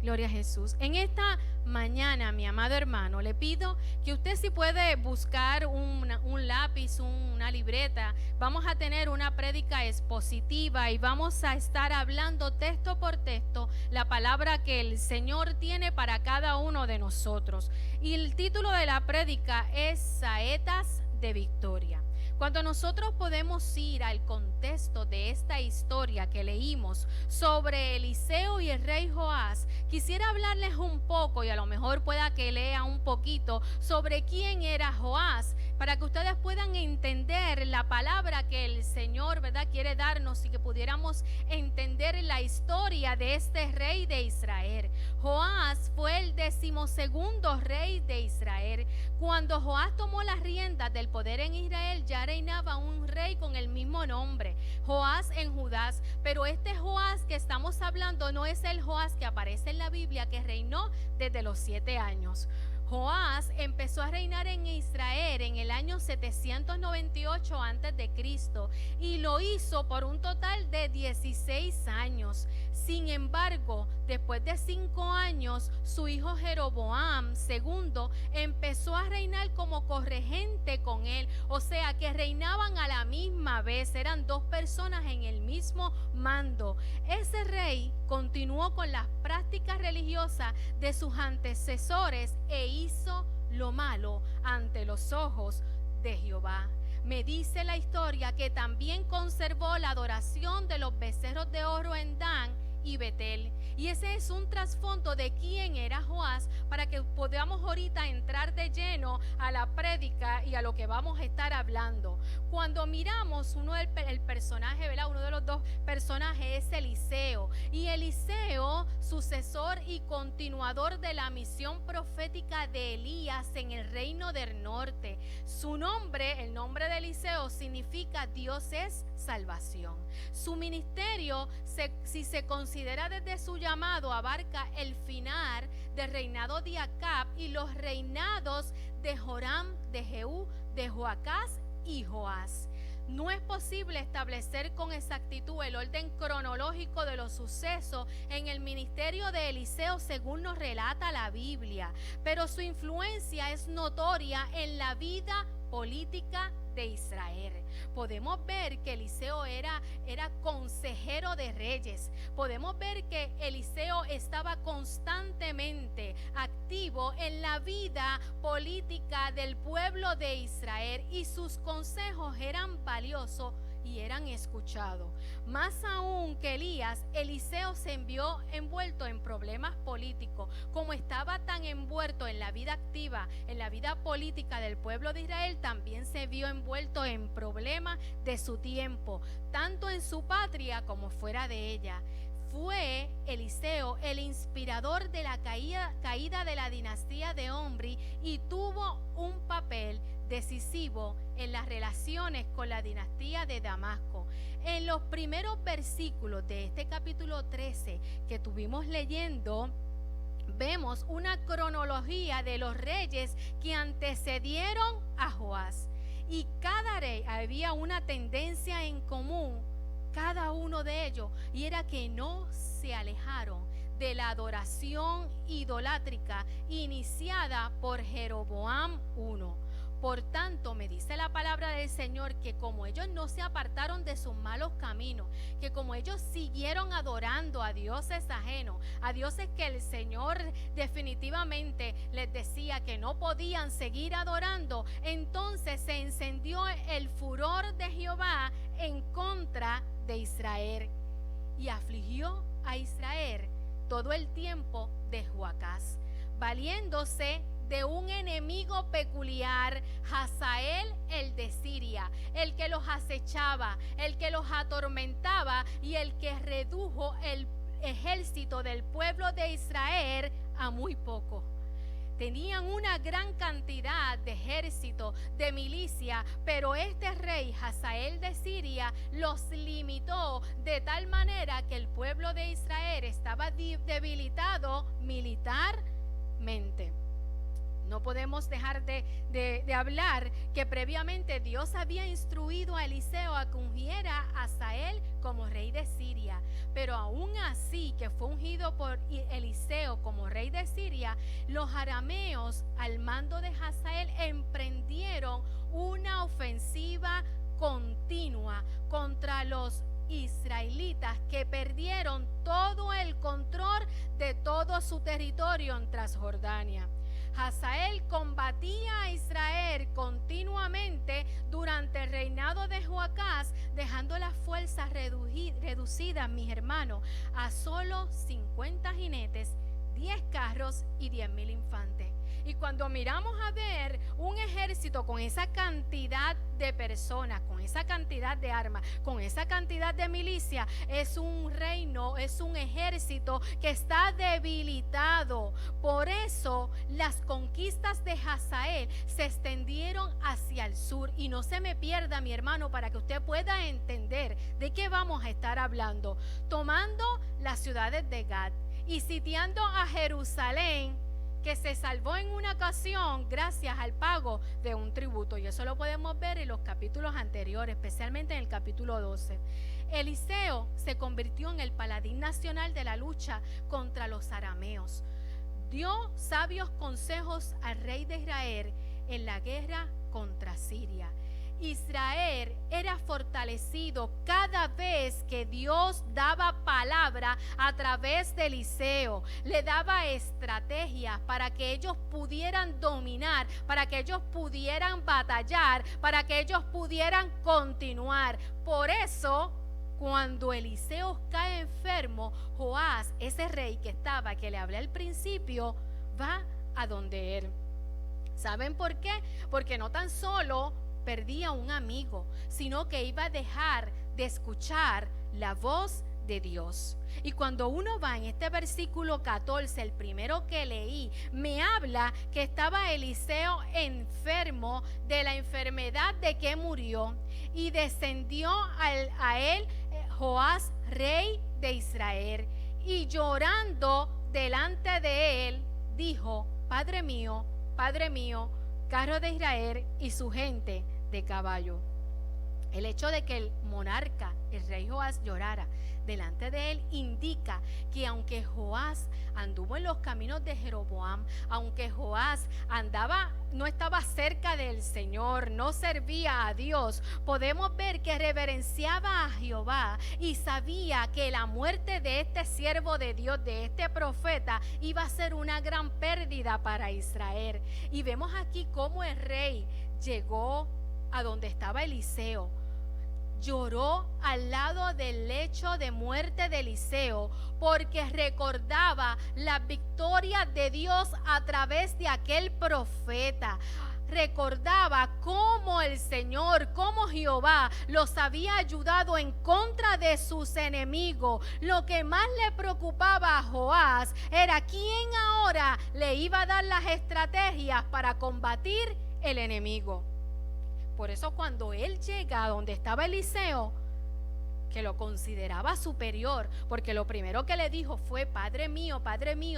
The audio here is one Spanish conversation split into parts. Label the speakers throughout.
Speaker 1: Gloria a Jesús. En esta mañana, mi amado hermano, le pido que usted si puede buscar un lápiz, una libreta. Vamos a tener una prédica expositiva y vamos a estar hablando texto por texto la palabra que el Señor tiene para cada uno de nosotros. Y el título de la prédica es Saetas de Victoria. Cuando nosotros podemos ir al contexto de esta historia que leímos sobre Eliseo y el rey Joás, quisiera hablarles un poco y a lo mejor pueda que lea un poquito sobre quién era Joás, para que ustedes puedan entender la palabra que el Señor, ¿verdad?, quiere darnos y que pudiéramos entender la historia de este rey de Israel. Joás fue el 12º rey de Israel. Cuando Joás tomó las riendas del poder en Israel, ya reinaba un rey con el mismo nombre, Joás en Judá. Pero este Joás que estamos hablando no es el Joás que aparece en la Biblia, que reinó desde los 7 años. Joás empezó a reinar en Israel en el año 798 a.C. y lo hizo por un total de 16 años. Sin embargo, después de 5 años, su hijo Jeroboam II empezó a reinar como corregente con él. O sea, que reinaban a la misma vez, eran 2 personas en el mismo mando. Ese rey continuó con las prácticas religiosas de sus antecesores e hizo lo malo ante los ojos de Jehová. Me dice la historia que también conservó la adoración de los becerros de oro en Dan y Betel. Y ese es un trasfondo de quién era Joás, para que podamos ahorita entrar de lleno a la prédica y a lo que vamos a estar hablando. Cuando miramos el personaje, ¿verdad?, uno de los 2 personajes es Eliseo. Y Eliseo, sucesor y continuador de la misión profética de Elías en el reino del norte. Su nombre, el nombre de Eliseo, significa Dios es salvación. Su ministerio, si se considera desde su llamado, abarca el final del reinado de Acab y los reinados de Joram, de Jehú, de Joacás y Joás. No es posible establecer con exactitud el orden cronológico de los sucesos en el ministerio de Eliseo según nos relata la Biblia, pero su influencia es notoria en la vida política de Israel. Podemos ver que Eliseo era consejero de reyes. Podemos ver que Eliseo estaba constantemente activo en la vida política del pueblo de Israel y sus consejos eran valiosos y eran escuchados. Más aún que Elías, Eliseo se vio envuelto en problemas políticos. Como estaba tan envuelto en la vida activa, en la vida política del pueblo de Israel, también se vio envuelto en problemas de su tiempo, tanto en su patria como fuera de ella. Fue Eliseo el inspirador de la caída de la dinastía de Omri y tuvo un papel decisivo en las relaciones con la dinastía de Damasco. En los primeros versículos de este capítulo 13 que estuvimos leyendo, vemos una cronología de los reyes que antecedieron a Joás. Y cada rey había una tendencia en común, cada uno de ellos, y era que no se alejaron de la adoración idolátrica iniciada por Jeroboam I. Por tanto, me dice la palabra del Señor que como ellos no se apartaron de sus malos caminos, que como ellos siguieron adorando a dioses ajenos, a dioses que el Señor definitivamente les decía que no podían seguir adorando, entonces se encendió el furor de Jehová en contra de Israel y afligió a Israel todo el tiempo de Joacás, valiéndose de un enemigo peculiar, Hazael el de Siria, el que los acechaba, el que los atormentaba y el que redujo el ejército del pueblo de Israel a muy poco. Tenían una gran cantidad de ejército, de milicia, pero este rey Hazael de Siria los limitó de tal manera que el pueblo de Israel estaba debilitado militarmente. No podemos dejar de hablar que previamente Dios había instruido a Eliseo a que ungiera a Hazael como rey de Siria. Pero aún así que fue ungido por Eliseo como rey de Siria, los arameos al mando de Hazael emprendieron una ofensiva continua contra los israelitas, que perdieron todo el control de todo su territorio en Transjordania. Hazael combatía a Israel continuamente durante el reinado de Joacás, dejando las fuerzas reducidas, mis hermanos, a solo 50 jinetes, 10 carros y 10,000 infantes. Y cuando miramos a ver un ejército con esa cantidad de personas, con esa cantidad de armas, con esa cantidad de milicia, es un reino, es un ejército que está debilitado. Por eso las conquistas de Hazael se extendieron hacia el sur. Y no se me pierda, mi hermano, para que usted pueda entender de qué vamos a estar hablando. Tomando las ciudades de Gad y sitiando a Jerusalén, que se salvó en una ocasión gracias al pago de un tributo. Y eso lo podemos ver en los capítulos anteriores, especialmente en el capítulo 12. Eliseo se convirtió en el paladín nacional de la lucha contra los arameos. Dio sabios consejos al rey de Israel en la guerra contra Siria. Israel era fortalecido cada vez que Dios daba palabra a través de Eliseo. Le daba estrategias para que ellos pudieran dominar, para que ellos pudieran batallar, para que ellos pudieran continuar. Por eso, cuando Eliseo cae enfermo, Joás, ese rey que le hablé al principio, va a donde él. ¿Saben por qué? Porque no tan solo perdía un amigo, sino que iba a dejar de escuchar la voz de Dios. Y cuando uno va en este versículo 14, el primero que leí, me habla que estaba Eliseo enfermo de la enfermedad de que murió, y descendió a él Joás, rey de Israel, y llorando delante de él, dijo: Padre mío, carro de Israel y su gente de caballo. El hecho de que el monarca, el rey Joás, llorara delante de él indica que aunque Joás anduvo en los caminos de Jeroboam, aunque Joás no estaba cerca del Señor, no servía a Dios, podemos ver que reverenciaba a Jehová y sabía que la muerte de este siervo de Dios, de este profeta, iba a ser una gran pérdida para Israel. Y vemos aquí cómo el rey llegó a donde estaba Eliseo, lloró al lado del lecho de muerte de Eliseo, porque recordaba la victoria de Dios a través de aquel profeta. Recordaba cómo el Señor, cómo Jehová los había ayudado en contra de sus enemigos. Lo que más le preocupaba a Joás era quién ahora le iba a dar las estrategias para combatir el enemigo. Por eso cuando él llega a donde estaba Eliseo, que lo consideraba superior, porque lo primero que le dijo fue Padre mío,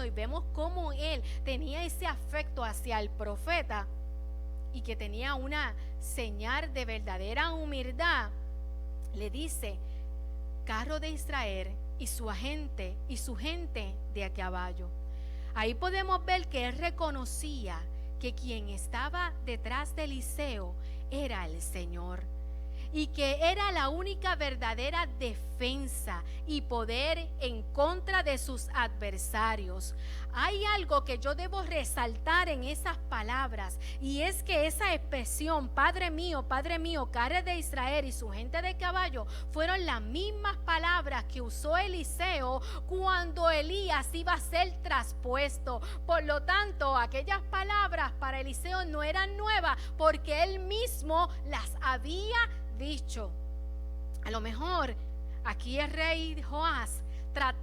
Speaker 1: y vemos cómo él tenía ese afecto hacia el profeta y que tenía una señal de verdadera humildad, le dice: carro de Israel y su gente de a caballo. Ahí podemos ver que él reconocía que quien estaba detrás de Eliseo era el Señor, y que era la única verdadera defensa y poder en contra de sus adversarios. Hay algo que yo debo resaltar en esas palabras, y es que esa expresión Padre mío, carro de Israel y su gente de caballo, fueron las mismas palabras que usó Eliseo cuando Elías iba a ser traspuesto. Por lo tanto, aquellas palabras para Eliseo no eran nuevas, porque él mismo las había dicho. A lo mejor aquí el rey Joás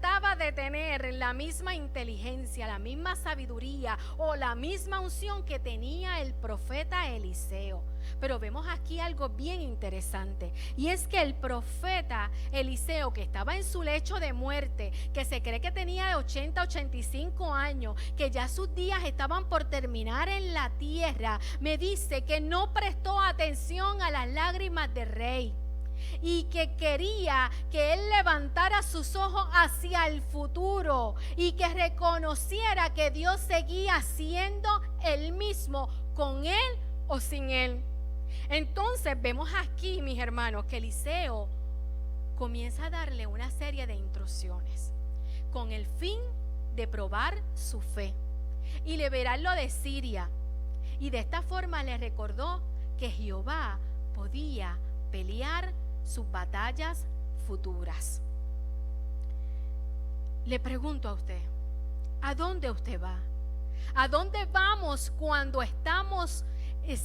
Speaker 1: trataba de tener la misma inteligencia, la misma sabiduría o la misma unción que tenía el profeta Eliseo. Pero vemos aquí algo bien interesante, y es que el profeta Eliseo, que estaba en su lecho de muerte, que se cree que tenía 80, 85 años, que ya sus días estaban por terminar en la tierra, me dice que no prestó atención a las lágrimas del rey, y que quería que él levantara sus ojos hacia el futuro y que reconociera que Dios seguía siendo el mismo con él o sin él. Entonces vemos aquí, mis hermanos, que Eliseo comienza a darle una serie de instrucciones con el fin de probar su fe y liberarlo de Siria. Y de esta forma le recordó que Jehová podía pelear sus batallas futuras. Le pregunto a usted, ¿a dónde usted va? ¿A dónde vamos cuando estamos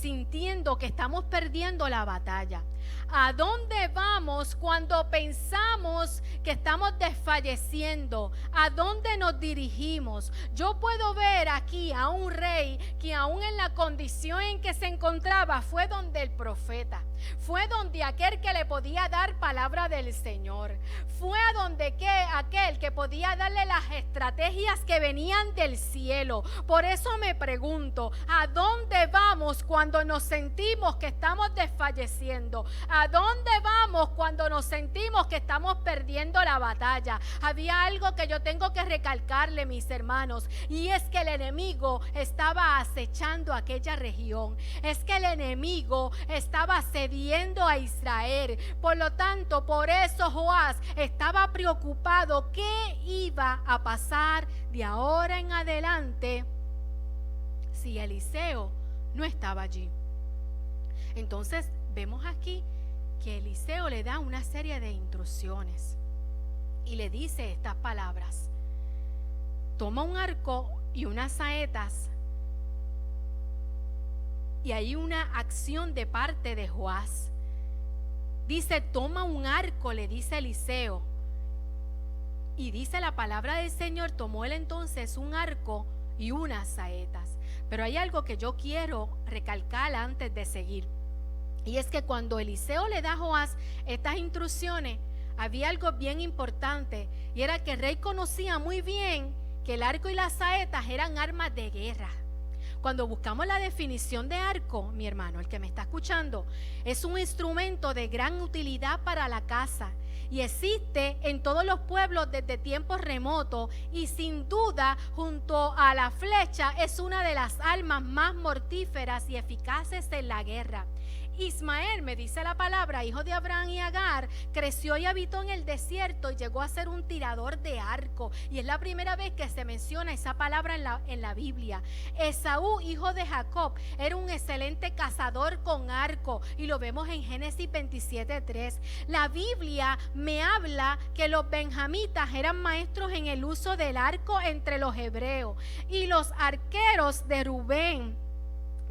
Speaker 1: sintiendo que estamos perdiendo la batalla? ¿A dónde vamos cuando pensamos que estamos desfalleciendo? ¿A dónde nos dirigimos? Yo puedo ver aquí a un rey que aún en la condición en que se encontraba fue donde el profeta, fue donde aquel que le podía dar palabra del Señor, fue a donde aquel que podía darle las estrategias que venían del cielo. Por eso me pregunto, ¿a dónde vamos cuando nos sentimos que estamos desfalleciendo? ¿A dónde vamos cuando nos sentimos que estamos perdiendo la batalla? Había algo que yo tengo que recalcarle, mis hermanos, y es que el enemigo estaba acechando aquella región. Es que el enemigo estaba asediando a Israel. Por lo tanto, por eso Joás estaba preocupado qué iba a pasar de ahora en adelante si Eliseo no estaba allí. Entonces vemos aquí que Eliseo le da una serie de instrucciones y le dice estas palabras: toma un arco y unas saetas. Y hay una acción de parte de Joás. Dice, toma un arco, le dice Eliseo. Y dice la palabra del Señor, tomó él entonces un arco y unas saetas. Pero hay algo que yo quiero recalcar antes de seguir. Y es que cuando Eliseo le da a Joás estas instrucciones, había algo bien importante, y era que el rey conocía muy bien que el arco y las saetas eran armas de guerra. Cuando buscamos la definición de arco, mi hermano, el que me está escuchando, es un instrumento de gran utilidad para la caza y existe en todos los pueblos desde tiempos remotos, y sin duda junto a la flecha es una de las armas más mortíferas y eficaces en la guerra. Ismael, me dice la palabra, hijo de Abraham y Agar, creció y habitó en el desierto y llegó a ser un tirador de arco. Y es la primera vez que se menciona esa palabra en la Biblia. Esaú, hijo de Jacob, era un excelente cazador con arco, y lo vemos en Génesis 27:3. La Biblia me habla que los benjamitas eran maestros en el uso del arco entre los hebreos, y los arqueros de Rubén,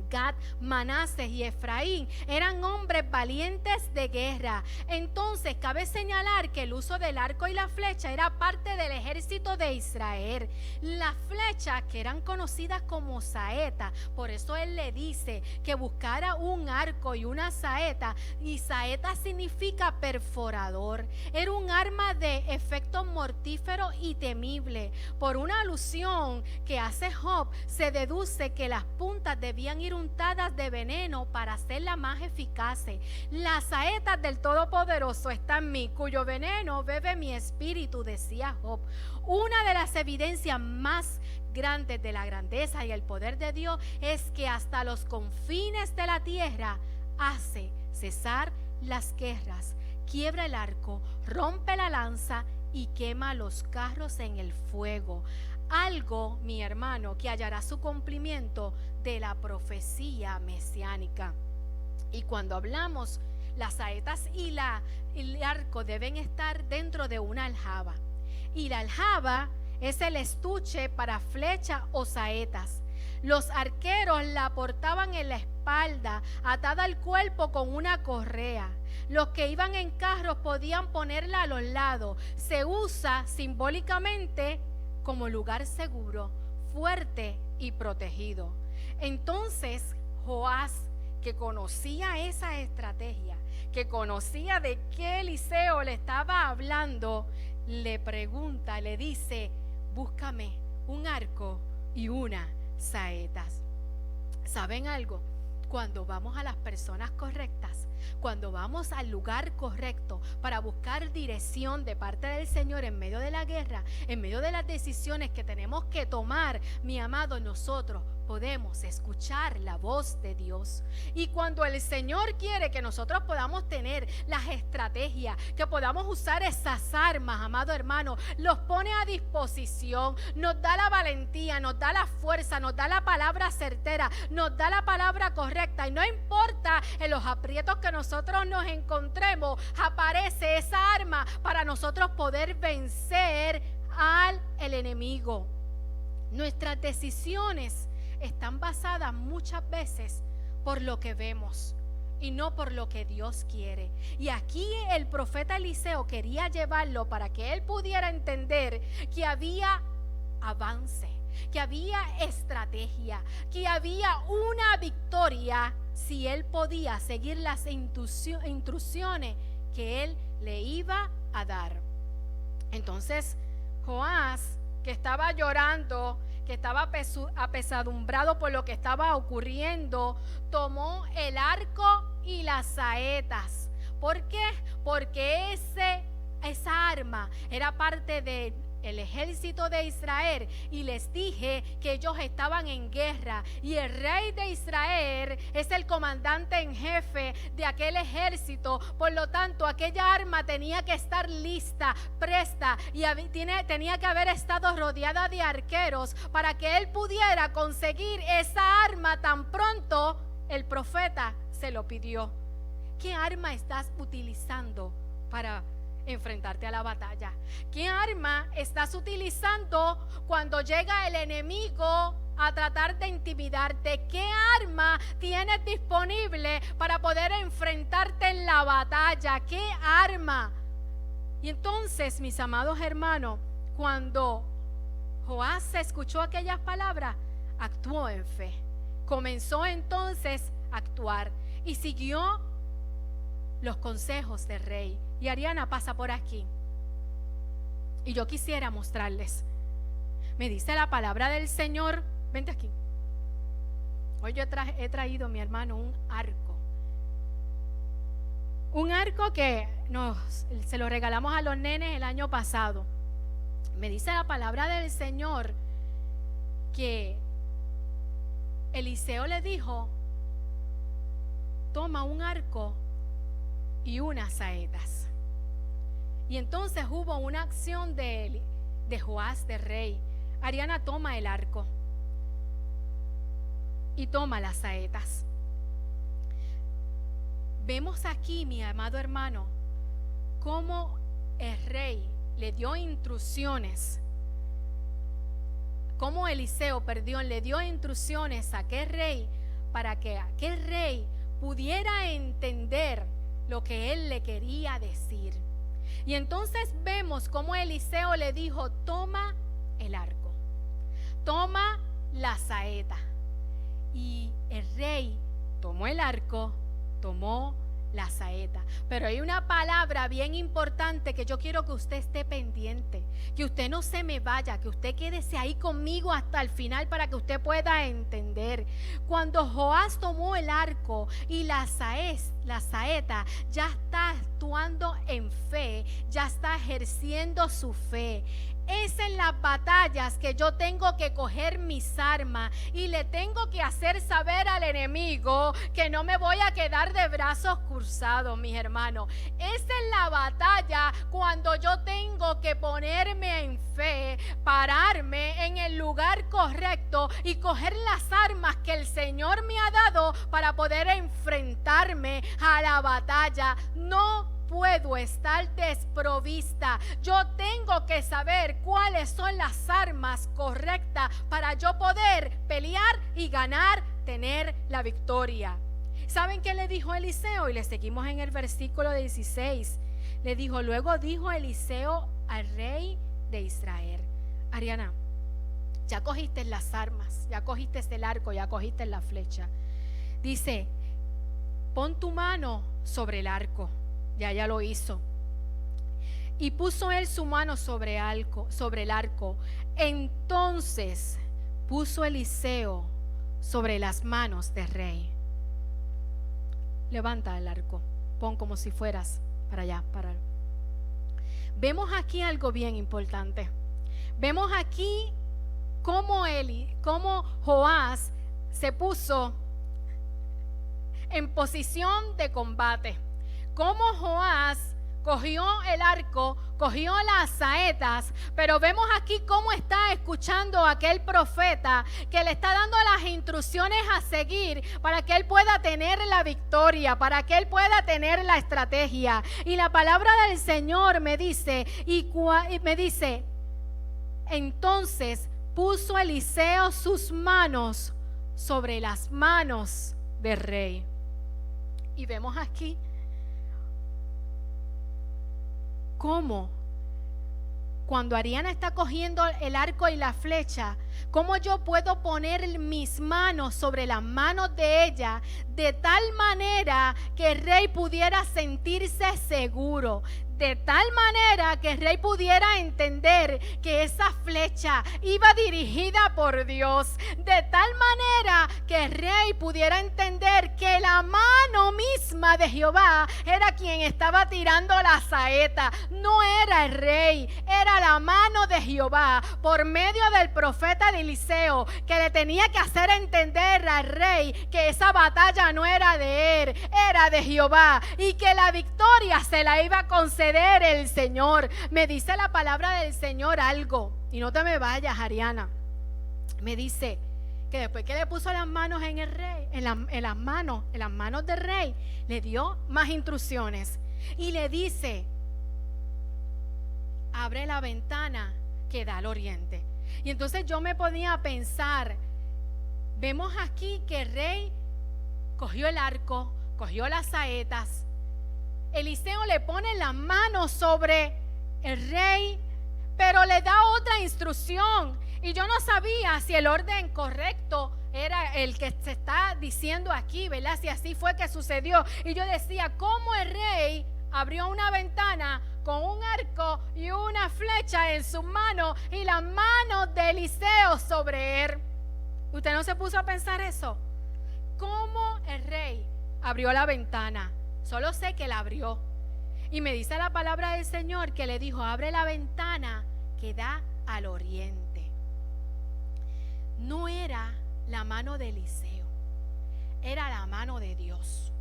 Speaker 1: Gad, Manases y Efraín eran hombres valientes de guerra. Entonces cabe señalar que el uso del arco y la flecha era parte del ejército de Israel. Las flechas, que eran conocidas como saetas, por eso él le dice que buscara un arco y una saeta, y saeta significa perforador. Era un arma de efecto mortífero y temible. Por una alusión que hace Job, se deduce que las puntas debían ir untadas de veneno para hacerla más eficaz. Las saetas del Todopoderoso están en mí, cuyo veneno bebe mi espíritu, decía Job. Una de las evidencias más grandes de la grandeza y el poder de Dios es que hasta los confines de la tierra hace cesar las guerras, quiebra el arco, rompe la lanza y quema los carros en el fuego. Algo, mi hermano, que hallará su cumplimiento de la profecía mesiánica. Y cuando hablamos, las saetas y el arco deben estar dentro de una aljaba. Y la aljaba es el estuche para flecha o saetas. Los arqueros la portaban en la espalda, atada al cuerpo con una correa. Los que iban en carros podían ponerla a los lados. Se usa simbólicamente como lugar seguro, fuerte y protegido. Entonces Joás, que conocía esa estrategia, que conocía de qué Eliseo le estaba hablando, le pregunta, le dice: búscame un arco y unas saetas. ¿Saben algo? Cuando vamos a las personas correctas, cuando vamos al lugar correcto para buscar dirección de parte del Señor en medio de la guerra, en medio de las decisiones que tenemos que tomar, mi amado, nosotros podemos escuchar la voz de Dios. Y cuando el Señor quiere que nosotros podamos tener las estrategias, que podamos usar esas armas, amado hermano, los pone a disposición, nos da la valentía, nos da la fuerza, nos da la palabra certera, nos da la palabra correcta. Y no importa en los aprietos que nosotros nos encontremos, aparece esa arma para nosotros poder vencer al enemigo. Nuestras decisiones están basadas muchas veces por lo que vemos y no por lo que Dios quiere. Y aquí el profeta Eliseo quería llevarlo para que él pudiera entender que había avance, que había estrategia, que había una victoria si él podía seguir las instrucciones que él le iba a dar. Entonces Joás, que estaba llorando, que estaba apesadumbrado por lo que estaba ocurriendo, tomó el arco y las saetas. ¿Por qué? Porque esa arma era parte del ejército de Israel, y les dije que ellos estaban en guerra, y el rey de Israel es el comandante en jefe de aquel ejército. Por lo tanto, aquella arma tenía que estar lista, presta, y tenía que haber estado rodeada de arqueros para que él pudiera conseguir esa arma tan pronto el profeta se lo pidió. ¿Qué arma estás utilizando para enfrentarte a la batalla? ¿Qué arma estás utilizando cuando llega el enemigo a tratar de intimidarte? ¿Qué arma tienes disponible para poder enfrentarte en la batalla? ¿Qué arma? Y entonces, mis amados hermanos, cuando Joás escuchó aquellas palabras, actuó en fe. Comenzó entonces a actuar y siguió los consejos del rey. Y Ariana pasa por aquí, y yo quisiera mostrarles. Me dice la palabra del Señor. Vente aquí. Hoy yo he traído, mi hermano, un arco. Un arco que se lo regalamos a los nenes el año pasado. Me dice la palabra del Señor que Eliseo le dijo: toma un arco y unas saetas. Y entonces hubo una acción de Joás, de rey. Ariana toma el arco y toma las saetas. Vemos aquí, mi amado hermano, cómo el rey le dio instrucciones, cómo Eliseo, le dio instrucciones a aquel rey para que aquel rey pudiera entender lo que él le quería decir. Y entonces vemos cómo Eliseo le dijo: toma el arco, toma la saeta. Y el rey tomó el arco, tomó la saeta. Pero hay una palabra bien importante que yo quiero que usted esté pendiente, que usted no se me vaya, que usted quédese ahí conmigo hasta el final para que usted pueda entender. Cuando Joás tomó el arco y la saeta, ya está actuando en fe, ya está ejerciendo su fe. Es en las batallas que yo tengo que coger mis armas y le tengo que hacer saber al enemigo que no me voy a quedar de brazos cruzados, mis hermanos. Es en la batalla cuando yo tengo que ponerme en fe, pararme en el lugar correcto y coger las armas que el Señor me ha dado para poder enfrentarme a la batalla. No puedo estar desprovista. Yo tengo que saber cuáles son las armas correctas falta para yo poder pelear y ganar, tener la victoria. ¿Saben qué le dijo Eliseo? Y le seguimos en el versículo 16. Le dijo, luego dijo Eliseo al rey de Israel: Ariana, ya cogiste las armas, ya cogiste el arco, ya cogiste la flecha. Dice, pon tu mano sobre el arco. Ya lo hizo. Y puso él su mano sobre el arco. Entonces puso Eliseo sobre las manos del rey. Levanta el arco, pon como si fueras para allá, Vemos aquí algo bien importante. Vemos aquí cómo Joás se puso en posición de combate. Cómo Joás cogió el arco, cogió las saetas, pero vemos aquí cómo está escuchando a aquel profeta que le está dando las instrucciones a seguir para que él pueda tener la victoria, para que él pueda tener la estrategia. Y la palabra del Señor me dice, entonces puso Eliseo sus manos sobre las manos del rey. Y vemos aquí cómo cuando Ariana está cogiendo el arco y la flecha, cómo yo puedo poner mis manos sobre las manos de ella de tal manera que el rey pudiera sentirse seguro, de tal manera que el rey pudiera entender que esa flecha iba dirigida por Dios, de tal manera que el rey pudiera entender que la mano misma de Jehová era quien estaba tirando la saeta, no era el rey, era la mano de Jehová por medio del profeta de Eliseo, que le tenía que hacer entender al rey que esa batalla no era de él, era de Jehová, y que la victoria se la iba a conceder el Señor. Me dice la palabra del Señor algo, y no te me vayas, Ariana. Me dice que después que le puso las manos en el rey, en las manos del rey, le dio más instrucciones y le dice: abre la ventana que da al oriente. Y entonces yo me ponía a pensar, vemos aquí que el rey cogió el arco, cogió las saetas. Eliseo le pone las manos sobre el rey, pero le da otra instrucción. Y yo no sabía si el orden correcto era el que se está diciendo aquí, ¿verdad? Si así fue que sucedió. Y yo decía, ¿cómo el rey abrió una ventana con un arco y una flecha en sus manos y las manos de Eliseo sobre él? ¿Usted no se puso a pensar eso? ¿Cómo el rey abrió la ventana? Solo sé que la abrió. Y me dice la palabra del Señor que le dijo: abre la ventana que da al oriente. No era la mano de Eliseo, era la mano de Dios.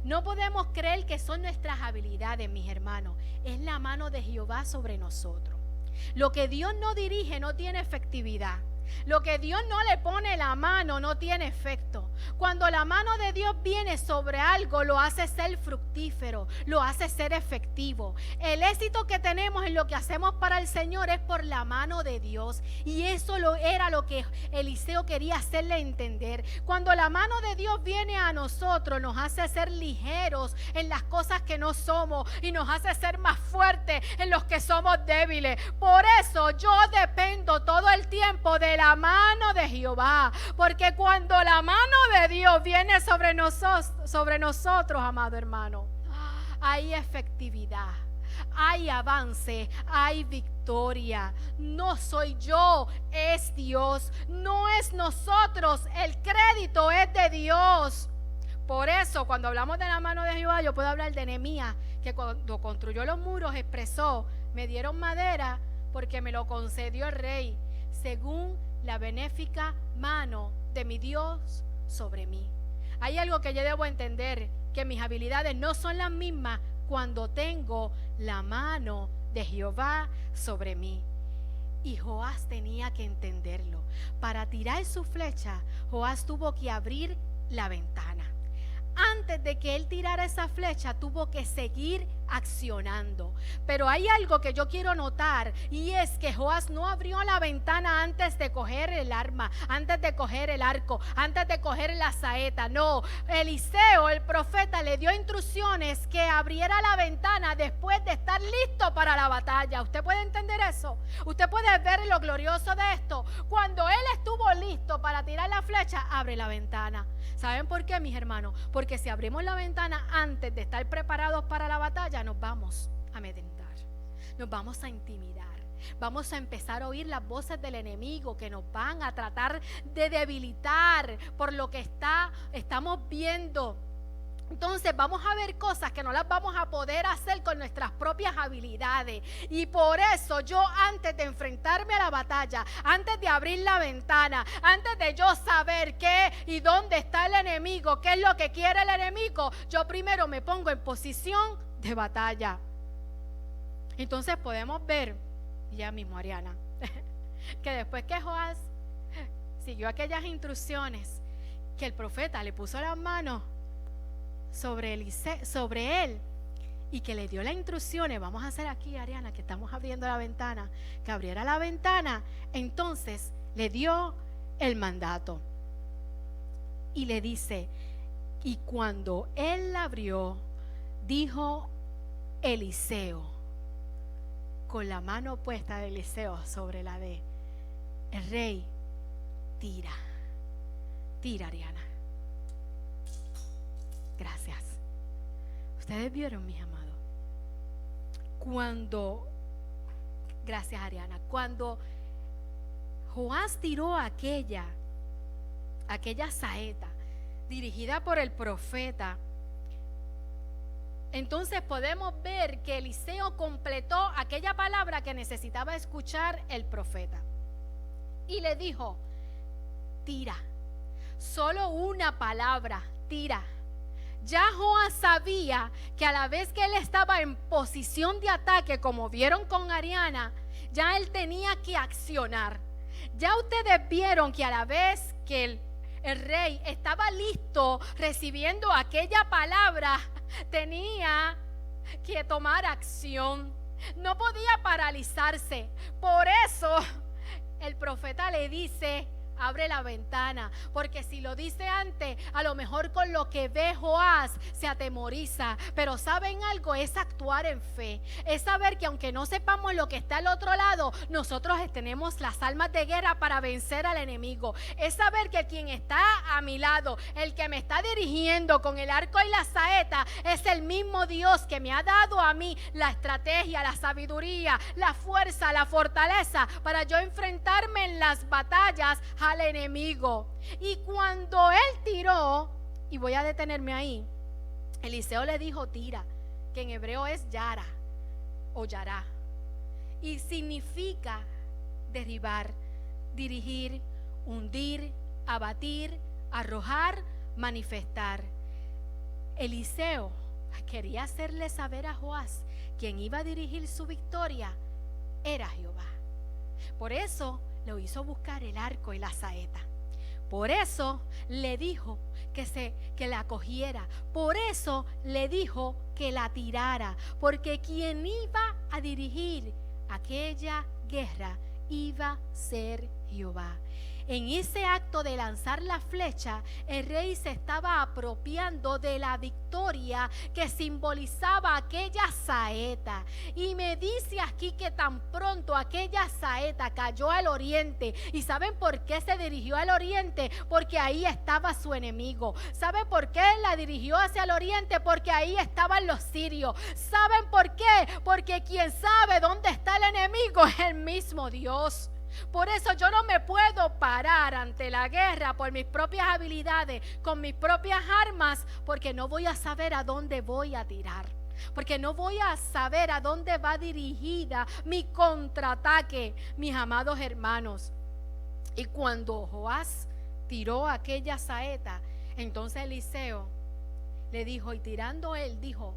Speaker 1: No podemos creer que son nuestras habilidades, mis hermanos. Es la mano de Jehová sobre nosotros. Lo que Dios no dirige no tiene efectividad. Lo que Dios no le pone la mano no tiene efecto. Cuando la mano de Dios viene sobre algo, lo hace ser fructífero, lo hace ser efectivo. El éxito que tenemos en lo que hacemos para el Señor es por la mano de Dios. Y eso era lo que Eliseo quería hacerle entender. Cuando la mano de Dios viene a nosotros, nos hace ser ligeros en las cosas que no somos y nos hace ser más fuertes en los que somos débiles. Por eso yo dependo todo el tiempo de la mano de Jehová, porque cuando la mano de Dios viene sobre nosotros, amado hermano, hay efectividad, hay avance, hay victoria. No soy yo, es Dios, no es nosotros, el crédito es de Dios. Por eso cuando hablamos de la mano de Jehová, yo puedo hablar de Nehemías, que cuando construyó los muros expresó: me dieron madera porque me lo concedió el rey, según la benéfica mano de mi Dios sobre mí. Hay algo que yo debo entender, que mis habilidades no son las mismas cuando tengo la mano de Jehová sobre mí. Y Joás tenía que entenderlo. Para tirar su flecha, Joás tuvo que abrir la ventana. Antes de que él tirara esa flecha, tuvo que seguir accionando. Pero hay algo que yo quiero notar, y es que Joás no abrió la ventana antes de coger el arma, antes de coger el arco, antes de coger la saeta. No, Eliseo, el profeta, le dio instrucciones que abriera la ventana después de estar listo para la batalla. ¿Usted puede entender eso? Usted puede ver lo glorioso de esto. Cuando él estuvo listo para tirar la flecha, abre la ventana. ¿Saben por qué, mis hermanos? Porque si abrimos la ventana antes de estar preparados para la batalla, nos vamos a amedrentar, nos vamos a intimidar, vamos a empezar a oír las voces del enemigo que nos van a tratar de debilitar por lo que estamos viendo. Entonces vamos a ver cosas que no las vamos a poder hacer con nuestras propias habilidades. Y por eso yo, antes de enfrentarme a la batalla, antes de abrir la ventana, antes de yo saber qué y dónde está el enemigo, qué es lo que quiere el enemigo, yo primero me pongo en posición de batalla. Entonces podemos ver, ya mismo Ariana, que después que Joás siguió aquellas instrucciones, que el profeta le puso las manos sobre él, y que le dio las instrucciones. Vamos a hacer aquí, Ariana, que estamos abriendo la ventana, que abriera la ventana. Entonces le dio el mandato y le dice, y cuando él la abrió, dijo Eliseo, con la mano puesta de Eliseo sobre la de el rey, tira, Ariana. Gracias. Ustedes vieron, mis amados, gracias Ariana, cuando Joás tiró aquella saeta dirigida por el profeta, entonces podemos ver que Eliseo completó aquella palabra que necesitaba escuchar el profeta y le dijo, tira, solo una palabra, tira. Ya Joás sabía que a la vez que él estaba en posición de ataque, como vieron con Ariana, ya él tenía que accionar. Ya ustedes vieron que a la vez que el rey estaba listo recibiendo aquella palabra, tenía que tomar acción. No podía paralizarse. Por eso el profeta le dice, abre la ventana, porque si lo dice antes, a lo mejor con lo que ve Joás se atemoriza. Pero ¿saben algo? Es actuar en fe, es saber que aunque no sepamos lo que está al otro lado, nosotros tenemos las armas de guerra para vencer al enemigo. Es saber que quien está a mi lado, el que me está dirigiendo con el arco y la saeta, es el mismo Dios que me ha dado a mí la estrategia, la sabiduría, la fuerza, la fortaleza para yo enfrentarme en las batallas al enemigo. Y cuando él tiró, y voy a detenerme ahí, Eliseo le dijo tira, que en hebreo es yara o yará, y significa derribar, dirigir, hundir, abatir, arrojar, manifestar. Eliseo quería hacerle saber a Joás quien iba a dirigir su victoria era Jehová. Por eso lo hizo buscar el arco y la saeta. Por eso le dijo que la cogiera. Por eso le dijo que la tirara. Porque quien iba a dirigir aquella guerra iba a ser Jehová. En ese acto de lanzar la flecha, el rey se estaba apropiando de la victoria que simbolizaba aquella saeta. Y me dice aquí que tan pronto aquella saeta cayó al oriente. ¿Y saben por qué se dirigió al oriente? Porque ahí estaba su enemigo. ¿Saben por qué la dirigió hacia el oriente? Porque ahí estaban los sirios. ¿Saben por qué? Porque quien sabe dónde está el enemigo es el mismo Dios. Por eso yo no me puedo parar ante la guerra por mis propias habilidades, con mis propias armas, porque no voy a saber a dónde voy a tirar, porque no voy a saber a dónde va dirigida mi contraataque, mis amados hermanos. Y cuando Joás tiró aquella saeta, entonces Eliseo le dijo, y tirando él dijo,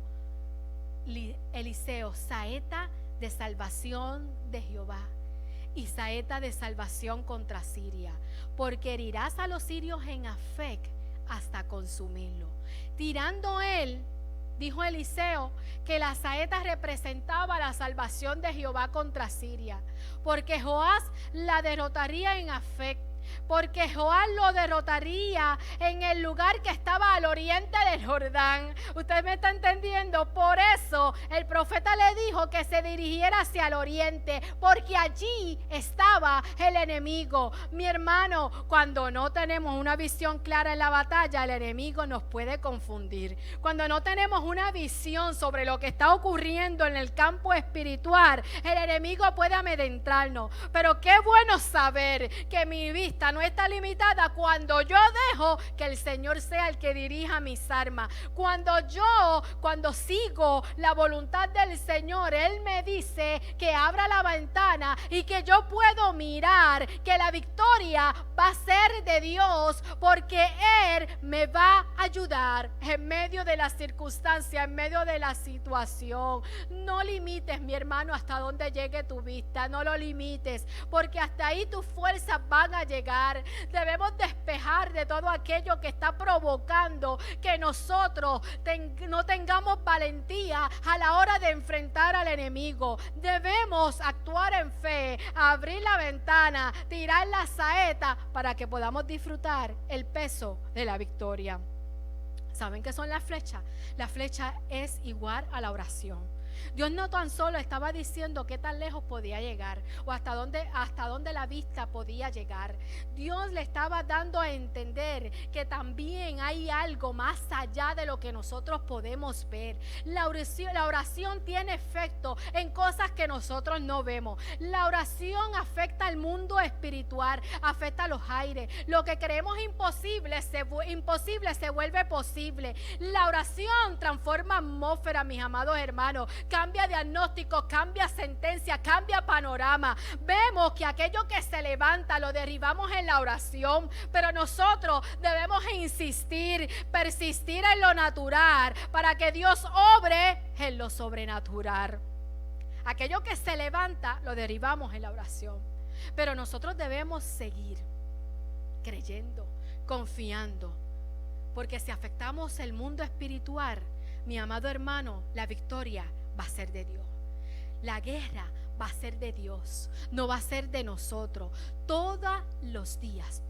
Speaker 1: Eliseo, saeta de salvación de Jehová y saeta de salvación contra Siria, porque herirás a los sirios en Afec hasta consumirlo. Tirando él dijo Eliseo que la saeta representaba la salvación de Jehová contra Siria, porque Joás la derrotaría en Afec, porque Joás lo derrotaría en el lugar que estaba al oriente del Jordán. Usted me está entendiendo. Por eso el profeta le dijo que se dirigiera hacia el oriente, porque allí estaba el enemigo. Mi hermano, cuando no tenemos una visión clara en la batalla, el enemigo nos puede confundir. Cuando no tenemos una visión sobre lo que está ocurriendo en el campo espiritual, el enemigo puede amedrentarnos. Pero qué bueno saber que mi vista no está limitada cuando yo dejo que el Señor sea el que dirija mis armas. Cuando sigo la voluntad del Señor, Él me dice que abra la ventana y que yo puedo mirar que la victoria va a ser de Dios, porque Él me va a ayudar en medio de la circunstancia, en medio de la situación. No limites, mi hermano, hasta donde llegue tu vista. No lo limites, porque hasta ahí tus fuerzas van a llegar. Debemos despejar de todo aquello que está provocando que nosotros no tengamos valentía a la hora de enfrentar al enemigo. Debemos actuar en fe, abrir la ventana, tirar la saeta para que podamos disfrutar el peso de la victoria. ¿Saben qué son las flechas? La flecha es igual a la oración. Dios no tan solo estaba diciendo qué tan lejos podía llegar o hasta dónde la vista podía llegar. Dios le estaba dando a entender que también hay algo más allá de lo que nosotros podemos ver. La oración tiene efecto en cosas que nosotros no vemos. La oración afecta al mundo espiritual, afecta a los aires. Lo que creemos imposible se vuelve posible. La oración transforma atmósfera, mis amados hermanos. Cambia diagnóstico, cambia sentencia, cambia panorama. Vemos que aquello que se levanta lo derribamos en la oración, pero nosotros debemos insistir, persistir en lo natural para que Dios obre en lo sobrenatural. Aquello que se levanta lo derribamos en la oración, pero nosotros debemos seguir creyendo, confiando, porque si afectamos el mundo espiritual, mi amado hermano, la victoria va a ser de Dios. La guerra va a ser de Dios, no va a ser de nosotros. Todos los días,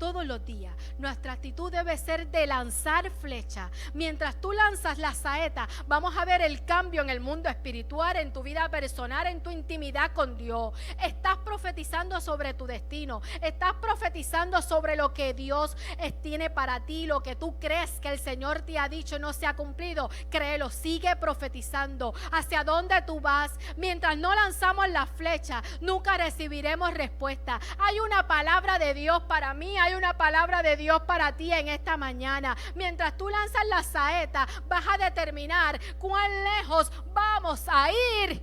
Speaker 1: nuestra actitud debe ser de lanzar flecha. Mientras tú lanzas la saeta, vamos a ver el cambio en el mundo espiritual, en tu vida personal, en tu intimidad con Dios. Estás profetizando sobre tu destino, estás profetizando sobre lo que Dios tiene para ti, lo que tú crees que el Señor te ha dicho no se ha cumplido. Créelo, sigue profetizando. ¿Hacia dónde tú vas? Mientras no lanzamos la flecha, nunca recibiremos respuesta. Hay una palabra de Dios para mí, hay una palabra de Dios para ti en esta mañana. Mientras tú lanzas la saeta, vas a determinar cuán lejos vamos a ir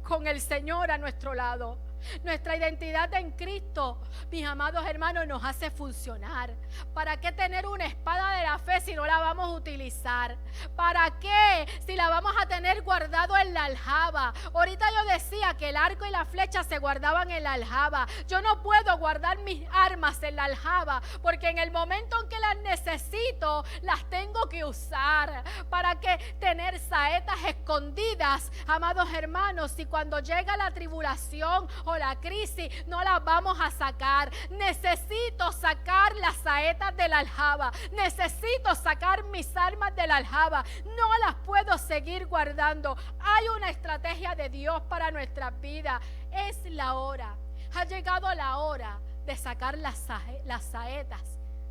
Speaker 1: con el Señor a nuestro lado. Nuestra identidad en Cristo, mis amados hermanos, nos hace funcionar. ¿Para qué tener una espada de la fe si no la vamos a utilizar? ¿Para qué si la vamos a tener guardado en la aljaba? Ahorita yo decía que el arco y la flecha se guardaban en la aljaba. Yo no puedo guardar mis armas en la aljaba, porque en el momento en que las necesito, las tengo que usar. ¿Para qué tener saetas escondidas, amados hermanos, si cuando llega la tribulación o la crisis no las vamos a sacar? Necesito sacar las saetas de la aljaba, necesito sacar mis armas de la aljaba, no las puedo seguir guardando. Hay una estrategia de Dios para nuestras vidas. Es la hora, ha llegado la hora de sacar las saetas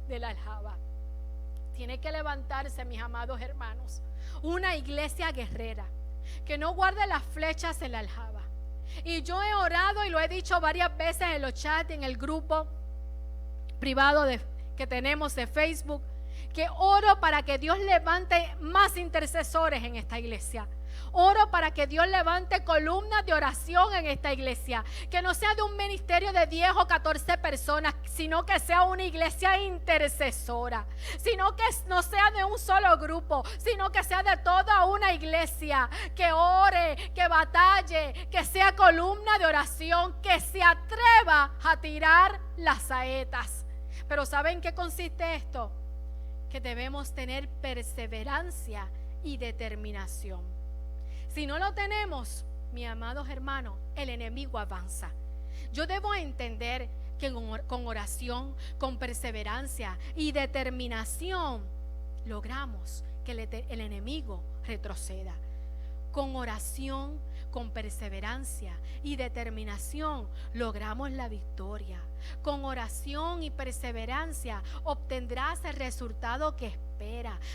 Speaker 1: de la aljaba. Tiene que levantarse, mis amados hermanos, una iglesia guerrera que no guarde las flechas en la aljaba. Y yo he orado y lo he dicho varias veces en los chats, en el grupo privado que tenemos de Facebook, que oro para que Dios levante más intercesores en esta iglesia. Oro para que Dios levante columnas de oración en esta iglesia, que no sea de un ministerio de 10 o 14 personas, sino que sea una iglesia intercesora, sino que no sea de un solo grupo, sino que sea de toda una iglesia, que ore, que batalle, que sea columna de oración, que se atreva a tirar las saetas. Pero ¿saben qué consiste esto? Que debemos tener perseverancia y determinación. Si no lo tenemos, mis amados hermanos, el enemigo avanza. Yo debo entender que con oración, con perseverancia y determinación logramos que el enemigo retroceda. Con oración, con perseverancia y determinación logramos la victoria. Con oración y perseverancia obtendrás el resultado que espera.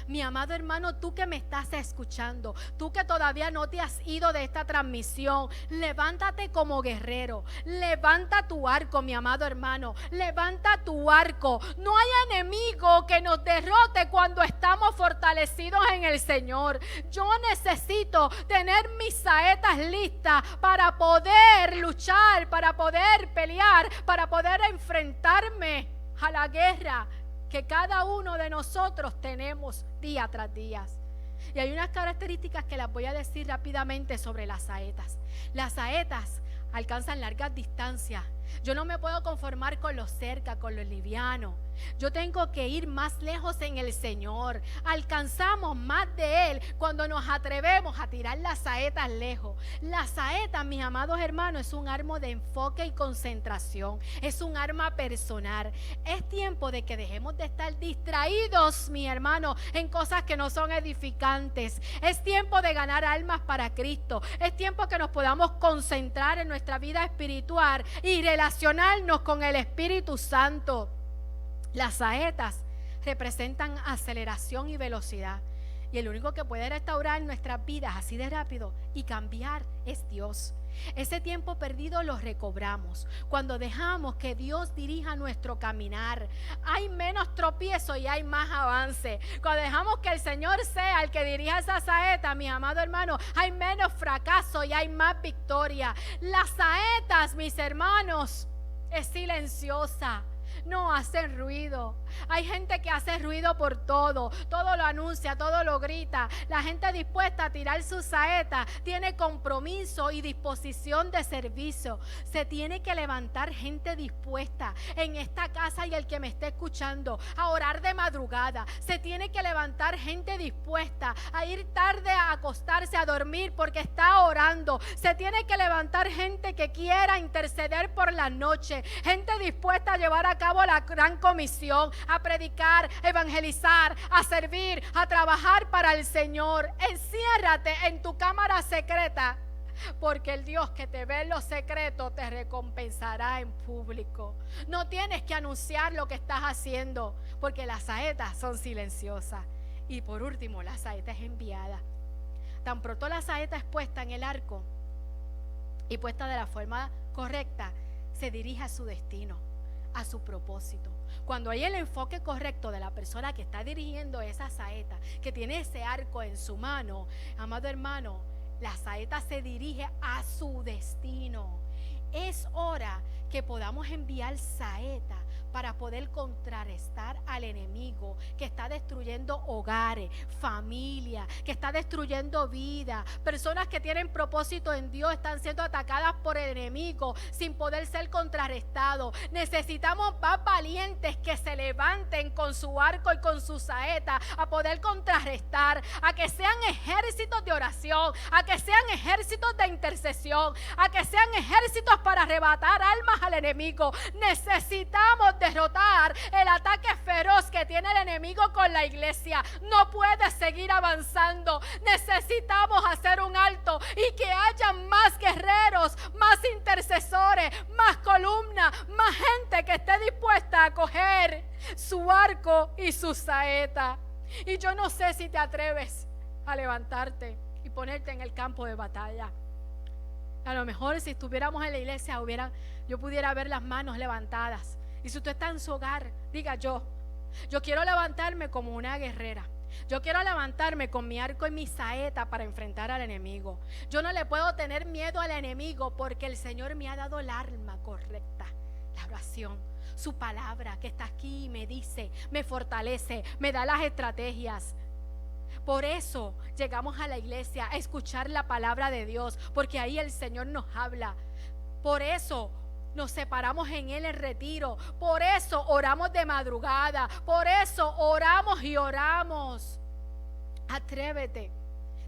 Speaker 1: Mi amado hermano, tú que me estás escuchando, tú que todavía no te has ido de esta transmisión, levántate como guerrero. Levanta tu arco, mi amado hermano. Levanta tu arco. No hay enemigo que nos derrote cuando estamos fortalecidos en el Señor. Yo necesito tener mis saetas listas para poder luchar, para poder pelear, para poder enfrentarme a la guerra que cada uno de nosotros tenemos día tras día. Y hay unas características que las voy a decir rápidamente sobre las saetas. Las saetas alcanzan largas distancias. Yo no me puedo conformar con lo cerca, con lo liviano. Yo tengo que ir más lejos en el Señor. Alcanzamos más de Él cuando nos atrevemos a tirar las saetas lejos. La saeta, mis amados hermanos, es un arma de enfoque y concentración. Es un arma personal. Es tiempo de que dejemos de estar distraídos, mis hermanos, en cosas que no son edificantes. Es tiempo de ganar almas para Cristo. Es tiempo que nos podamos concentrar en nuestra vida espiritual y relacionarnos con el Espíritu Santo. Las saetas representan aceleración y velocidad. Y el único que puede restaurar nuestras vidas así de rápido y cambiar es Dios. Ese tiempo perdido lo recobramos cuando dejamos que Dios dirija nuestro caminar. Hay menos tropiezo y hay más avance. Cuando dejamos que el Señor sea el que dirija esa saeta, mis amados hermanos, hay menos fracaso y hay más victoria. Las saetas, mis hermanos, es silenciosa. No hacen ruido. Hay gente que hace ruido por todo. Todo lo anuncia, todo lo grita. La gente dispuesta a tirar su saeta tiene compromiso y disposición de servicio. Se tiene que levantar gente dispuesta en esta casa y el que me esté escuchando a orar de madrugada. Se tiene que levantar gente dispuesta a ir tarde a acostarse a dormir porque está orando. Se tiene que levantar gente que quiera interceder por la noche. Gente dispuesta a llevar a cabo la gran comisión, a predicar, evangelizar, a servir, a trabajar para el Señor. Enciérrate en tu cámara secreta, porque el Dios que te ve en lo secreto te recompensará en público. No tienes que anunciar lo que estás haciendo, porque las saetas son silenciosas. Y por último, la saeta es enviada. Tan pronto la saeta es puesta en el arco y puesta de la forma correcta, se dirige a su destino, a su propósito. Cuando hay el enfoque correcto de la persona que está dirigiendo esa saeta, que tiene ese arco en su mano, amado hermano, la saeta se dirige a su destino. Es hora que podamos enviar saeta para poder contrarrestar al enemigo que está destruyendo hogares, familias, que está destruyendo vida. Personas que tienen propósito en Dios están siendo atacadas por el enemigo sin poder ser contrarrestados. Necesitamos más valientes que se levanten con su arco y con su saeta a poder contrarrestar, a que sean ejércitos de oración, a que sean ejércitos de intercesión, a que sean ejércitos para arrebatar almas al enemigo. Necesitamos derrotar el ataque feroz que tiene el enemigo con la iglesia. No puede seguir avanzando. Necesitamos hacer un alto y que haya más guerreros, más intercesores, más columnas, más gente que esté dispuesta a coger su arco y su saeta. Y yo no sé si te atreves a levantarte y ponerte en el campo de batalla. A lo mejor si estuviéramos en la iglesia yo pudiera ver las manos levantadas. Y si usted está en su hogar, diga yo quiero levantarme como una guerrera. Yo quiero levantarme con mi arco y mi saeta para enfrentar al enemigo. Yo no le puedo tener miedo al enemigo porque el Señor me ha dado el arma correcta, la oración. Su palabra que está aquí me dice, me fortalece, me da las estrategias. Por eso llegamos a la iglesia a escuchar la palabra de Dios, porque ahí el Señor nos habla. Por eso nos separamos en Él en retiro. Por eso oramos de madrugada. Por eso oramos y oramos. Atrévete.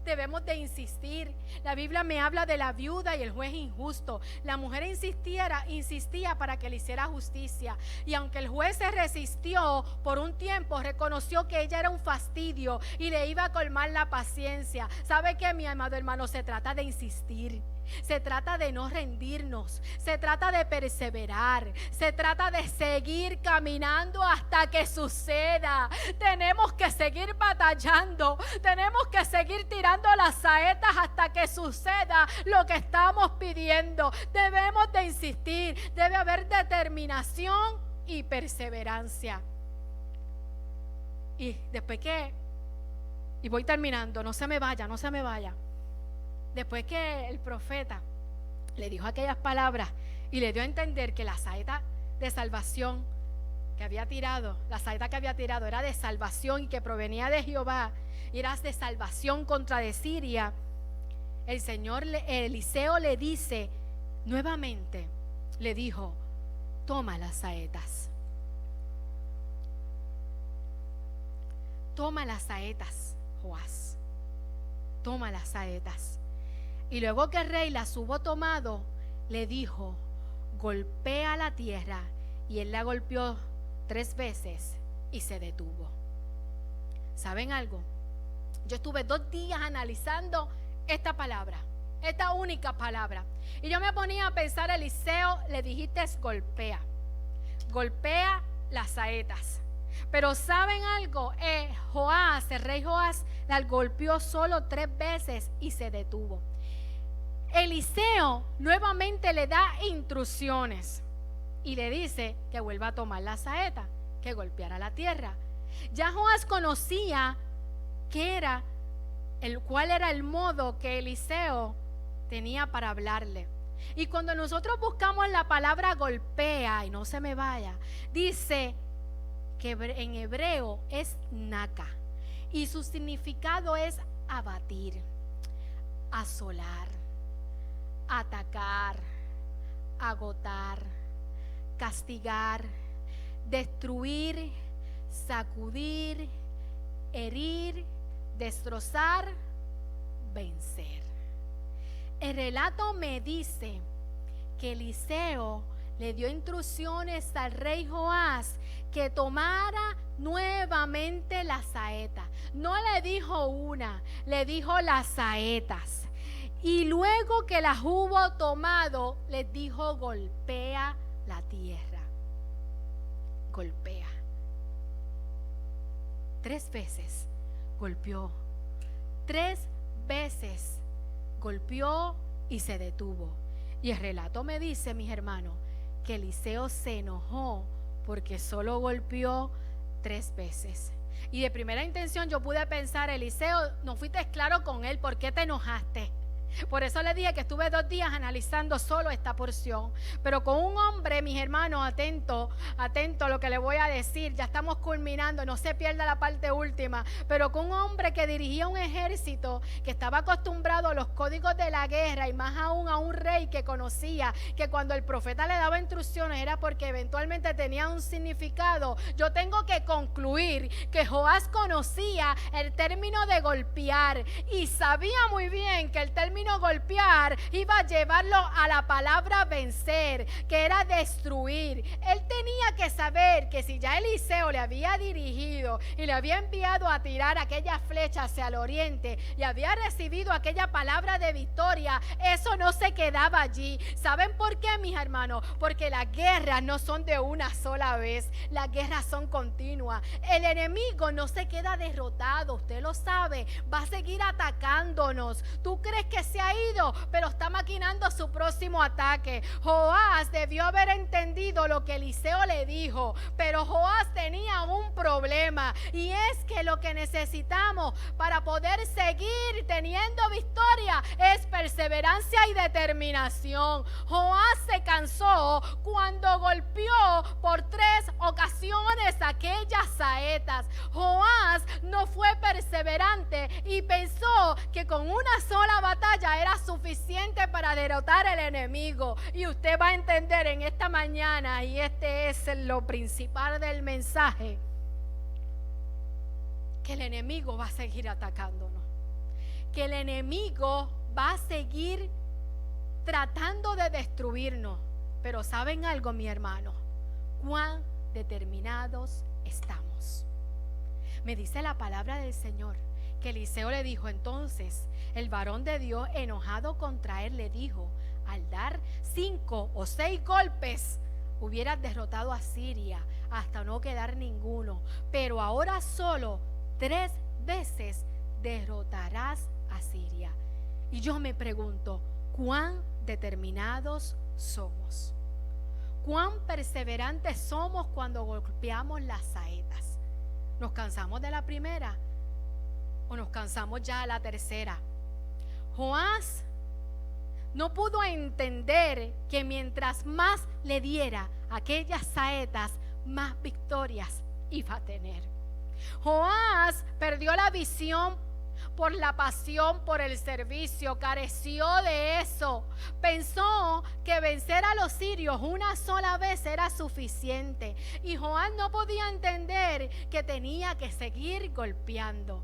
Speaker 1: Debemos de insistir. La Biblia me habla de la viuda y el juez injusto. La mujer insistía para que le hiciera justicia. Y aunque el juez se resistió por un tiempo, reconoció que ella era un fastidio y le iba a colmar la paciencia. ¿Sabe qué, mi amado hermano? Se trata de insistir. Se trata de no rendirnos, se trata de perseverar, se trata de seguir caminando hasta que suceda. Tenemos que seguir batallando, tenemos que seguir tirando las saetas hasta que suceda lo que estamos pidiendo. Debemos de insistir, debe haber determinación y perseverancia. Y después y voy terminando, no se me vaya. Después que el profeta le dijo aquellas palabras y le dio a entender que la saeta de salvación que había tirado, era de salvación y que provenía de Jehová, y era de salvación contra de Siria, el Señor, Eliseo le dice nuevamente, le dijo: toma las saetas. Toma las saetas, Joás. Toma las saetas. Y luego que el rey las hubo tomado, le dijo: golpea la tierra. Y él la golpeó 3 veces y se detuvo. ¿Saben algo? Yo estuve 2 días analizando esta palabra, esta única palabra. Y yo me ponía a pensar: Eliseo, le dijiste golpea las saetas. Pero ¿saben algo? Joás, el rey Joás, la golpeó solo 3 veces y se detuvo. Eliseo nuevamente le da instrucciones y le dice que vuelva a tomar la saeta, que golpeara la tierra. Ya Joás conocía cuál era el modo que Eliseo tenía para hablarle. Y cuando nosotros buscamos la palabra golpea, y no se me vaya, dice que en hebreo es naka, y su significado es abatir, asolar, atacar, agotar, castigar, destruir, sacudir, herir, destrozar, vencer. El relato me dice que Eliseo le dio instrucciones al rey Joás que tomara nuevamente la saeta. No le dijo una, le dijo las saetas. Y luego que las hubo tomado, les dijo: golpea la tierra. Golpea. 3 veces golpeó. 3 veces golpeó y se detuvo. Y el relato me dice, mis hermanos, que Eliseo se enojó porque solo golpeó 3 veces. Y de primera intención yo pude pensar: Eliseo, no fuiste claro con él, ¿por qué te enojaste? Por eso le dije que estuve 2 días analizando solo esta porción. Pero con un hombre, mis hermanos, atento a lo que le voy a decir. Ya estamos culminando, no se pierda la parte última. Pero con un hombre que dirigía un ejército, que estaba acostumbrado a los códigos de la guerra, y más aún a un rey que conocía que cuando el profeta le daba instrucciones era porque eventualmente tenía un significado. Yo tengo que concluir que Joás conocía el término de golpear y sabía muy bien que el término golpear iba a llevarlo a la palabra vencer, que era destruir. Él tenía que saber que si ya Eliseo le había dirigido y le había enviado a tirar aquella flecha hacia el oriente y había recibido aquella palabra de victoria, eso no se quedaba allí. ¿Saben por qué, mis hermanos? Porque las guerras no son de una sola vez, las guerras son continuas. El enemigo no se queda derrotado, usted lo sabe, va a seguir atacándonos. ¿Tú crees que se ha ido? Pero está maquinando su próximo ataque. Joás debió haber entendido lo que Eliseo le dijo, pero Joás tenía un problema, y es que lo que necesitamos para poder seguir teniendo victoria es perseverancia y determinación. Joás se cansó cuando golpeó por 3 ocasiones aquellas saetas. Joás no fue perseverante y pensó que con una sola batalla era suficiente para derrotar al enemigo. Y usted va a entender en esta mañana, y este es lo principal del mensaje, que el enemigo va a seguir atacándonos, que el enemigo va a seguir tratando de destruirnos. Pero ¿saben algo, mi hermano? Cuán determinados estamos. Me dice la palabra del Señor que Eliseo le dijo: entonces el varón de Dios, enojado contra él, le dijo: al dar 5 o 6 golpes hubieras derrotado a Siria hasta no quedar ninguno, pero ahora solo 3 veces derrotarás a Siria. Y yo me pregunto, ¿cuán determinados somos? ¿Cuán perseverantes somos cuando golpeamos las saetas? ¿Nos cansamos de la primera o nos cansamos ya a la tercera? Joás no pudo entender que mientras más le diera aquellas saetas, más victorias iba a tener. Joás perdió la visión por la pasión por el servicio, careció de eso. Pensó que vencer a los sirios una sola vez era suficiente. Y Joás no podía entender que tenía que seguir golpeando.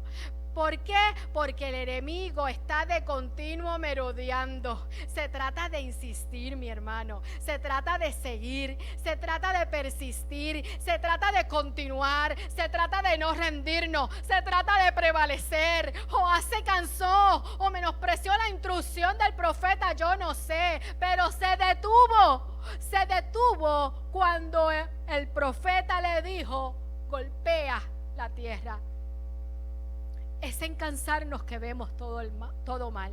Speaker 1: ¿Por qué? Porque el enemigo está de continuo merodeando. Se trata de insistir, mi hermano. Se trata de seguir. Se trata de persistir. Se trata de continuar. Se trata de no rendirnos. Se trata de prevalecer. Joás se cansó o menospreció la instrucción del profeta, yo no sé. Pero se detuvo. Se detuvo cuando el profeta le dijo: golpea la tierra. Es en cansarnos que vemos todo mal.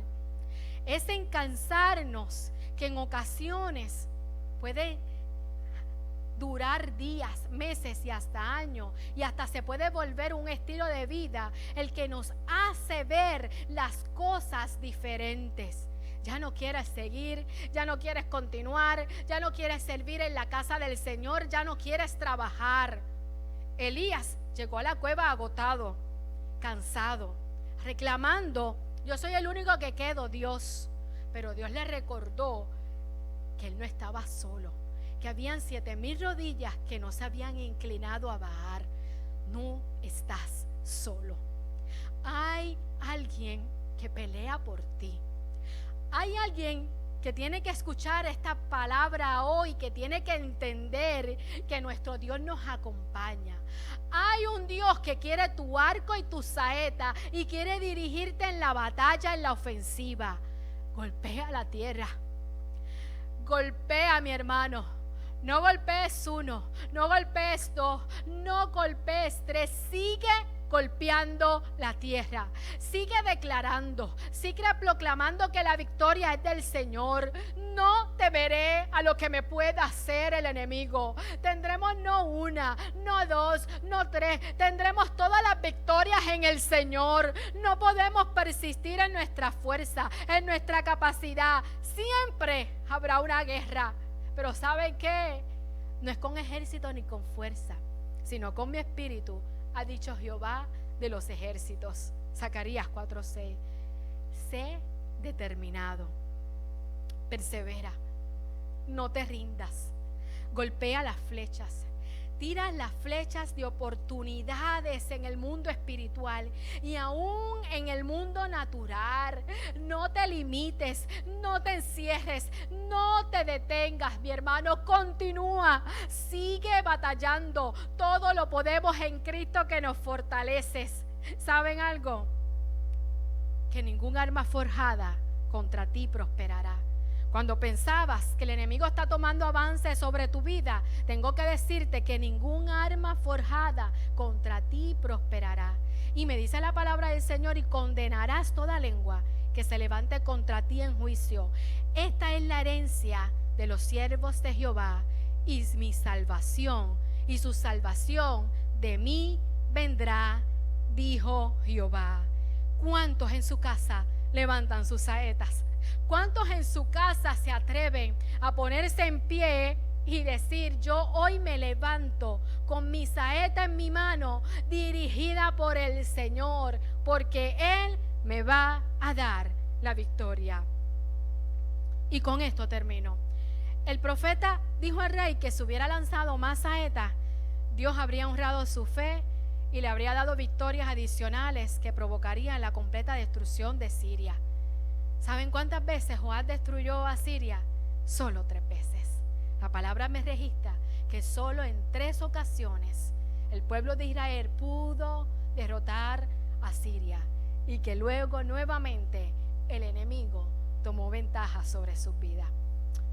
Speaker 1: Es en cansarnos que en ocasiones puede durar días, meses y hasta años, y hasta se puede volver un estilo de vida el que nos hace ver las cosas diferentes. Ya no quieres seguir, ya no quieres continuar, ya no quieres servir en la casa del Señor, ya no quieres trabajar. Elías llegó a la cueva agotado, cansado, reclamando: yo soy el único que quedo, Dios. Pero Dios le recordó que él no estaba solo, que habían 7,000 rodillas que no se habían inclinado a Baal. No estás solo. Hay alguien que pelea por ti. Hay alguien que tiene que escuchar esta palabra hoy, que tiene que entender que nuestro Dios nos acompaña. Hay un Dios que quiere tu arco y tu saeta y quiere dirigirte en la batalla, en la ofensiva. Golpea la tierra. Golpea, mi hermano. No golpees 1, no golpees 2, no golpees 3. Sigue golpeando la tierra. Sigue declarando, sigue proclamando que la victoria es del Señor. No temeré a lo que me pueda hacer el enemigo. Tendremos no 1, no 2, no 3. Tendremos todas las victorias en el Señor. No podemos persistir en nuestra fuerza, en nuestra capacidad. Siempre habrá una guerra. Pero ¿saben qué? No es con ejército ni con fuerza, sino con mi espíritu, ha dicho Jehová de los ejércitos. Zacarías 4:6. Sé determinado, persevera, no te rindas, golpea las flechas, tira las flechas de oportunidades en el mundo espiritual y aún en el mundo natural. No te limites, no te encierres, no te detengas, mi hermano. Continúa, sigue batallando. Todo lo podemos en Cristo que nos fortalece. ¿Saben algo? Que ningún arma forjada contra ti prosperará. Cuando pensabas que el enemigo está tomando avance sobre tu vida, tengo que decirte que ningún arma forjada contra ti prosperará. Y me dice la palabra del Señor: y condenarás toda lengua que se levante contra ti en juicio. Esta es la herencia de los siervos de Jehová, y mi salvación, y su salvación de mí vendrá, dijo Jehová. ¿Cuántos en su casa levantan sus saetas? ¿Cuántos en su casa se atreven a ponerse en pie y decir: yo hoy me levanto con mi saeta en mi mano, dirigida por el Señor, porque Él me va a dar la victoria? Y con esto termino. El profeta dijo al rey que si hubiera lanzado más saetas, Dios habría honrado su fe y le habría dado victorias adicionales que provocarían la completa destrucción de Siria. ¿Saben cuántas veces Joab destruyó a Siria? Solo 3 veces. La palabra me registra que solo en 3 ocasiones el pueblo de Israel pudo derrotar a Siria, y que luego nuevamente el enemigo tomó ventaja sobre sus vidas.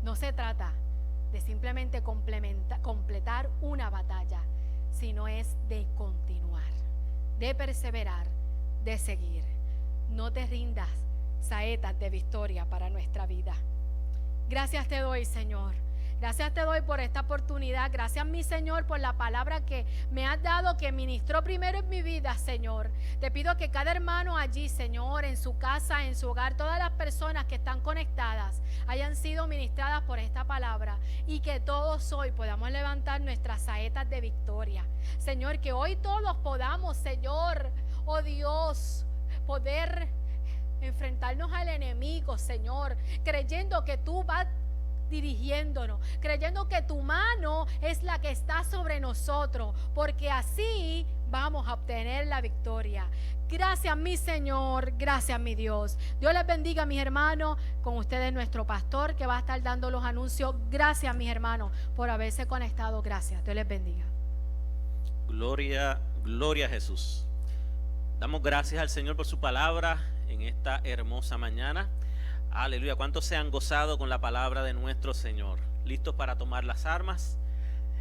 Speaker 1: No se trata de simplemente completar una batalla, sino es de continuar, de perseverar, de seguir. No te rindas, saetas de victoria para nuestra vida. Gracias te doy, Señor. Gracias te doy por esta oportunidad. Gracias, mi Señor, por la palabra que me has dado, que ministró primero en mi vida, Señor. Te pido que cada hermano allí, Señor, en su casa, en su hogar, todas las personas que están conectadas, hayan sido ministradas por esta palabra, y que todos hoy podamos levantar nuestras saetas de victoria. Señor, que hoy todos podamos, Señor, oh Dios, poder enfrentarnos al enemigo, Señor, creyendo que tú vas dirigiéndonos, creyendo que tu mano es la que está sobre nosotros, porque así vamos a obtener la victoria. Gracias, mi Señor, gracias, mi Dios. Dios les bendiga, mis hermanos. Con ustedes nuestro pastor, que va a estar dando los anuncios. Gracias, mis hermanos, por haberse conectado. Gracias, Dios les bendiga.
Speaker 2: Gloria, gloria a Jesús. Damos gracias al Señor por su palabra en esta hermosa mañana. Aleluya. ¿Cuántos se han gozado con la palabra de nuestro Señor? ¿Listos para tomar las armas?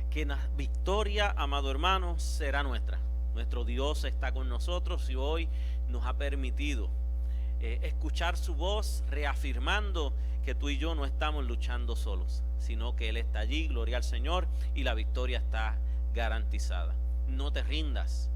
Speaker 2: Que la victoria, amado hermano, será nuestra. Nuestro Dios está con nosotros y hoy nos ha permitido escuchar su voz, reafirmando que tú y yo no estamos luchando solos, sino que Él está allí, gloria al Señor, y la victoria está garantizada. No te rindas,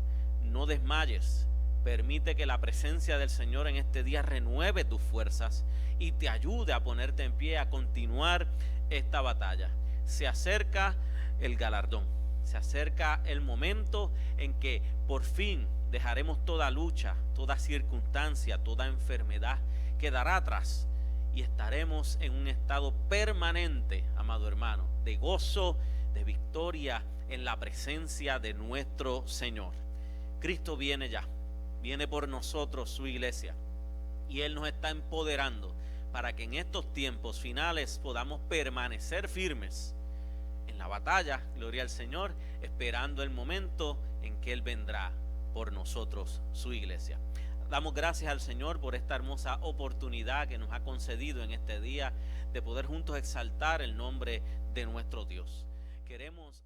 Speaker 2: no desmayes. Permite que la presencia del Señor en este día renueve tus fuerzas y te ayude a ponerte en pie, a continuar esta batalla. Se acerca el galardón, se acerca el momento en que por fin dejaremos toda lucha, toda circunstancia, toda enfermedad quedará atrás y estaremos en un estado permanente, amado hermano, de gozo, de victoria en la presencia de nuestro Señor. Cristo viene ya. Viene por nosotros su iglesia, y Él nos está empoderando para que en estos tiempos finales podamos permanecer firmes en la batalla, gloria al Señor, esperando el momento en que Él vendrá por nosotros, su iglesia. Damos gracias al Señor por esta hermosa oportunidad que nos ha concedido en este día de poder juntos exaltar el nombre de nuestro Dios. Queremos